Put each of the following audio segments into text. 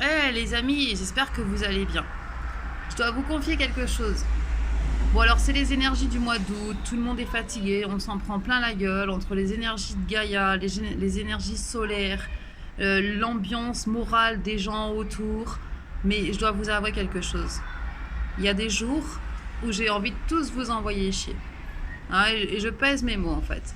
Les amis, j'espère que vous allez bien. Je dois vous confier quelque chose. Bon alors c'est les énergies du mois d'août, tout le monde est fatigué, on s'en prend plein la gueule entre les énergies de Gaïa, les énergies solaires, l'ambiance morale des gens autour. Mais je dois vous avouer quelque chose. Il y a des jours où j'ai envie de tous vous envoyer chier. Hein, et je pèse mes mots en fait.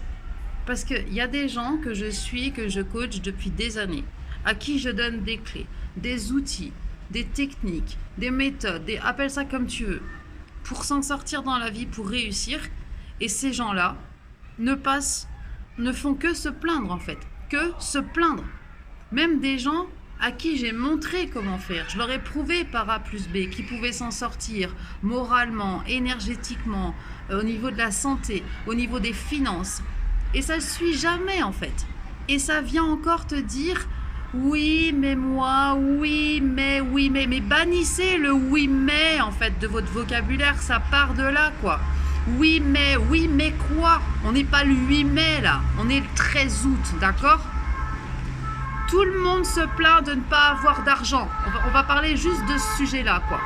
Parce qu'il y a des gens que je suis, que je coach depuis des années, à qui je donne des clés, des outils, des techniques, des méthodes, appelle ça comme tu veux, pour s'en sortir dans la vie, pour réussir. Et ces gens-là ne font que se plaindre en fait, que se plaindre. Même des gens à qui j'ai montré comment faire. Je leur ai prouvé par A plus B qu'ils pouvaient s'en sortir moralement, énergétiquement, au niveau de la santé, au niveau des finances. Et ça ne suit jamais en fait. Et ça vient encore te dire oui mais moi, mais bannissez le oui mais en fait de votre vocabulaire, ça part de là quoi. Oui mais quoi? On n'est pas le 8 mai là, on est le 13 août, d'accord? Tout le monde se plaint de ne pas avoir d'argent. On va parler juste de ce sujet-là, quoi.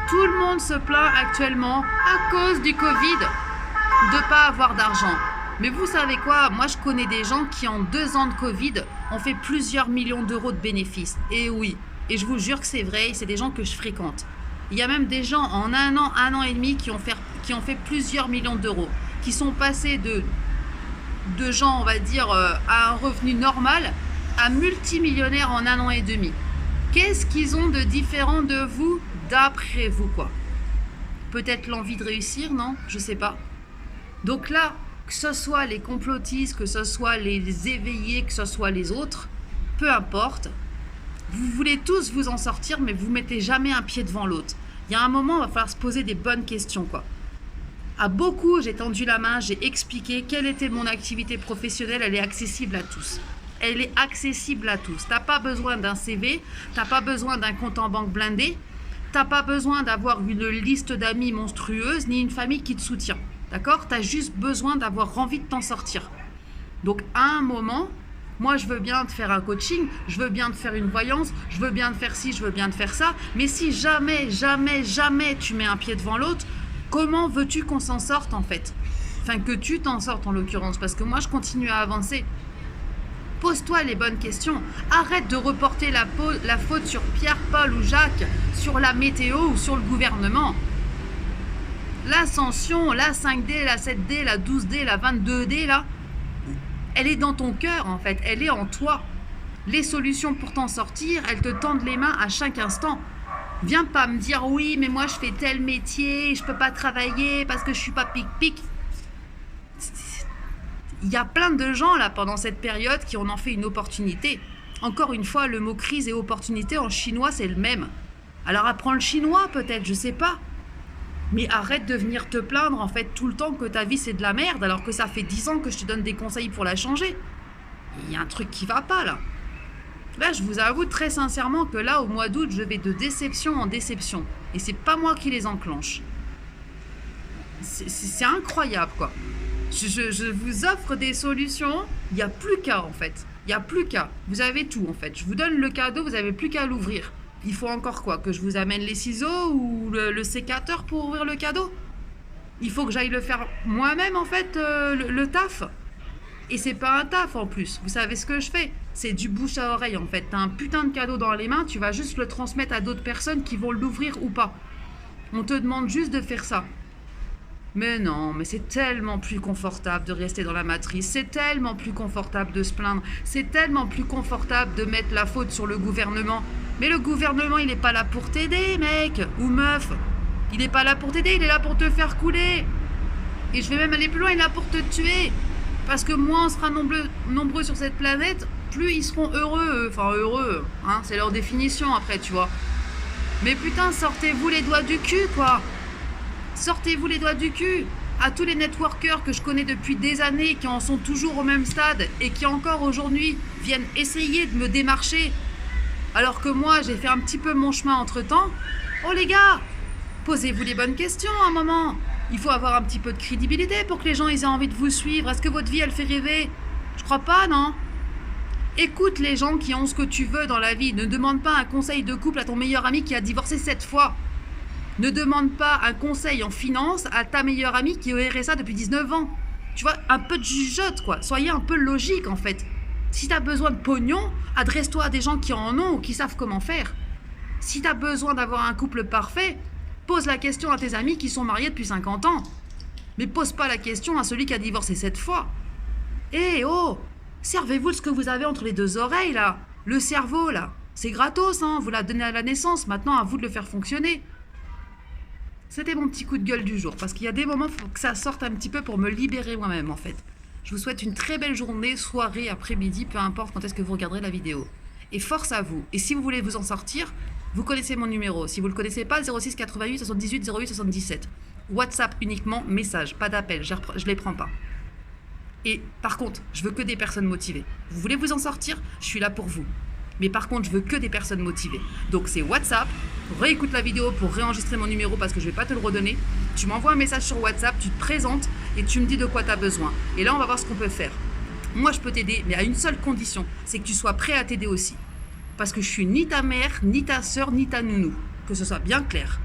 Tout le monde se plaint actuellement, à cause du Covid, de ne pas avoir d'argent. Mais vous savez quoi? Moi, je connais des gens qui, en 2 ans de Covid, ont fait plusieurs millions d'euros de bénéfices. Et oui, et je vous jure que c'est vrai, c'est des gens que je fréquente. Il y a même des gens, en 1 an et demi, qui ont fait plusieurs millions d'euros, qui sont passés de gens, on va dire, à un revenu normal, à multimillionnaires en 1 an et demi. Qu'est-ce qu'ils ont de différent de vous, d'après vous, quoi? Peut-être l'envie de réussir, non? Je sais pas. Donc là, que ce soit les complotistes, que ce soit les éveillés, que ce soit les autres, peu importe, vous voulez tous vous en sortir, mais vous mettez jamais un pied devant l'autre. Il y a un moment, il va falloir se poser des bonnes questions, quoi. À beaucoup, j'ai tendu la main, j'ai expliqué quelle était mon activité professionnelle, elle est accessible à tous. Elle est accessible à tous. T'as pas besoin d'un CV, t'as pas besoin d'un compte en banque blindé, t'as pas besoin d'avoir une liste d'amis monstrueuse, ni une famille qui te soutient. D'accord? T'as juste besoin d'avoir envie de t'en sortir. Donc à un moment, moi je veux bien te faire un coaching, je veux bien te faire une voyance, je veux bien te faire ci, je veux bien te faire ça, mais si jamais tu mets un pied devant l'autre, comment veux-tu qu'on s'en sorte en fait? Enfin que tu t'en sortes en l'occurrence, parce que moi je continue à avancer. Pose-toi les bonnes questions. Arrête de reporter la faute sur Pierre, Paul ou Jacques, sur la météo ou sur le gouvernement. L'ascension, la 5D, la 7D, la 12D, la 22D, là, elle est dans ton cœur en fait, elle est en toi. Les solutions pour t'en sortir, elles te tendent les mains à chaque instant. Viens pas me dire oui, mais moi je fais tel métier, je peux pas travailler parce que je suis pas pic-pic. Il y a plein de gens là pendant cette période qui en ont fait une opportunité. Encore une fois, le mot crise et opportunité en chinois c'est le même. Alors apprends le chinois peut-être, je sais pas. Mais arrête de venir te plaindre en fait tout le temps que ta vie c'est de la merde alors que ça fait 10 ans que je te donne des conseils pour la changer. Il y a un truc qui va pas là. Là je vous avoue très sincèrement que là au mois d'août je vais de déception en déception. Et c'est pas moi qui les enclenche. C'est incroyable quoi. Je vous offre des solutions, il n'y a plus qu'à en fait. Il n'y a plus qu'à. Vous avez tout en fait. Je vous donne le cadeau, vous n'avez plus qu'à l'ouvrir. Il faut encore quoi? Que je vous amène les ciseaux ou le sécateur pour ouvrir le cadeau? Il faut que j'aille le faire moi-même en fait, le taf. Et c'est pas un taf en plus. Vous savez ce que je fais? C'est du bouche à oreille en fait. T'as un putain de cadeau dans les mains, tu vas juste le transmettre à d'autres personnes qui vont l'ouvrir ou pas. On te demande juste de faire ça. Mais non, mais c'est tellement plus confortable de rester dans la matrice, c'est tellement plus confortable de se plaindre, c'est tellement plus confortable de mettre la faute sur le gouvernement. Mais le gouvernement, il n'est pas là pour t'aider, mec ou meuf. Il n'est pas là pour t'aider, il est là pour te faire couler. Et je vais même aller plus loin, il est là pour te tuer. Parce que moins on sera nombreux sur cette planète, plus ils seront heureux. Enfin, heureux, hein, c'est leur définition après, tu vois. Mais putain, sortez-vous les doigts du cul, quoi. Sortez-vous les doigts du cul. À tous les networkers que je connais depuis des années, qui en sont toujours au même stade et qui encore aujourd'hui viennent essayer de me démarcher, alors que moi j'ai fait un petit peu mon chemin entre temps. Oh les gars, posez-vous les bonnes questions à un moment. Il faut avoir un petit peu de crédibilité pour que les gens ils aient envie de vous suivre. Est-ce que votre vie elle fait rêver? Je crois pas, non? Écoute les gens qui ont ce que tu veux dans la vie. Ne demande pas un conseil de couple à ton meilleur ami qui a divorcé 7 fois. Ne demande pas un conseil en finance à ta meilleure amie qui est au RSA depuis 19 ans. Tu vois, un peu de jugeote, quoi. Soyez un peu logique, en fait. Si tu as besoin de pognon, adresse-toi à des gens qui en ont ou qui savent comment faire. Si tu as besoin d'avoir un couple parfait, pose la question à tes amis qui sont mariés depuis 50 ans. Mais pose pas la question à celui qui a divorcé 7 fois. Eh oh, servez-vous de ce que vous avez entre les 2 oreilles, là. Le cerveau, là. C'est gratos, hein. Vous l'avez donné à la naissance. Maintenant, à vous de le faire fonctionner. C'était mon petit coup de gueule du jour. Parce qu'il y a des moments, il faut que ça sorte un petit peu pour me libérer moi-même, en fait. Je vous souhaite une très belle journée, soirée, après-midi, peu importe quand est-ce que vous regarderez la vidéo. Et force à vous. Et si vous voulez vous en sortir, vous connaissez mon numéro. Si vous ne le connaissez pas, 06 88 78 08 77. WhatsApp uniquement, message, pas d'appel, je ne les prends pas. Et par contre, je veux que des personnes motivées. Vous voulez vous en sortir? Je suis là pour vous. Mais par contre, je veux que des personnes motivées. Donc c'est WhatsApp, réécoute la vidéo pour réenregistrer mon numéro parce que je ne vais pas te le redonner. Tu m'envoies un message sur WhatsApp, tu te présentes et tu me dis de quoi tu as besoin. Et là, on va voir ce qu'on peut faire. Moi, je peux t'aider, mais à une seule condition, c'est que tu sois prêt à t'aider aussi. Parce que je suis ni ta mère, ni ta sœur, ni ta nounou. Que ce soit bien clair.